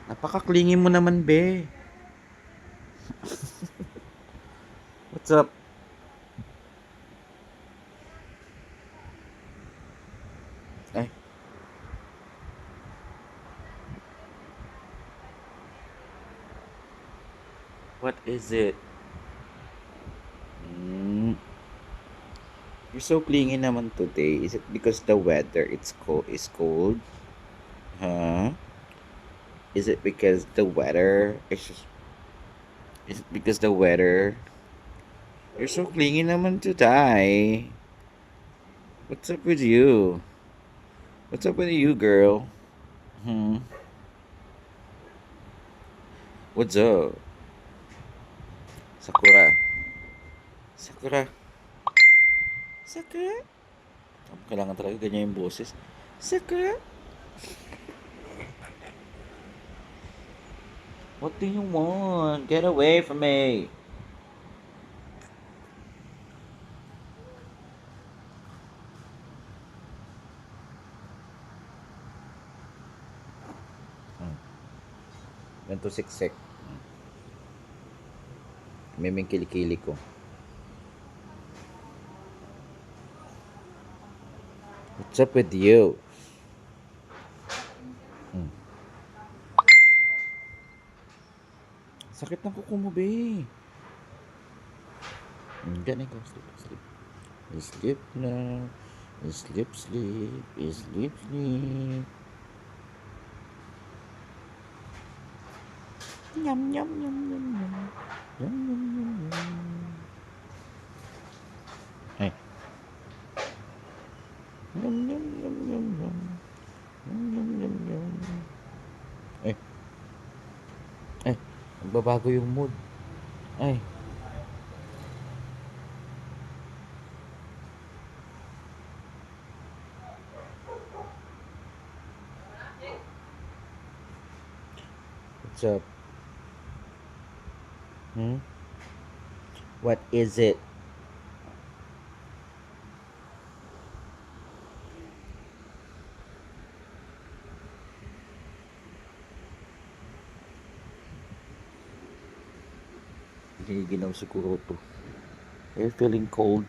Napaka-clingy mo naman, be. What's up? Ay, what is it? Mm, you're so clingy naman today. Is it because the weather is cold? Huh? Is it because the weather is it because the weather? You're so clingy naman today. What's up with you? What's up with you, girl? Hmm. What's up? Sakura. Sakura. Sakura. Kailangan talaga ganyan yung boses. Sakura. What do you want? Get away from me. Hmm. Ganito siksik. May kilikili ko. What's up with you? Hmm. Sakit ng kuko mo, be. Ganun ko. Sleep, sleep. Sleep na. Sleep, sleep. Sleep, sleep. Yum, yum, yum, yum, yum. Yum, yum, yum, yum. Ay. Yum, yum, yum, yum, yum. Yum, yum, yum, yum. Ay. Ay. Nagbabago yung mood. Ay. What's up? Hmm? What is it? Giniginaw siguro to. Are you feeling cold?